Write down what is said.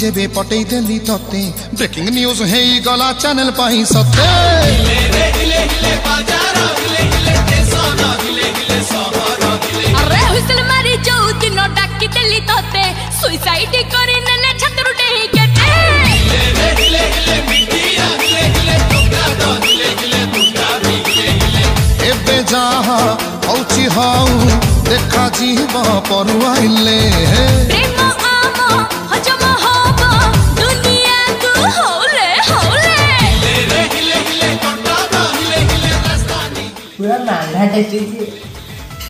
जेबे पटई देली तते breaking news है गला चैनल पाई सते अरे हुइसल मारी जो दिन डाकी देली तते सुसाइड करे नने छतरु डेही गेटे एबे जहा औची हाउ देखा जीव परुआइले प्रेम आम हजम होब दुनिया तू होले होले पूरा नांगा टेस्टी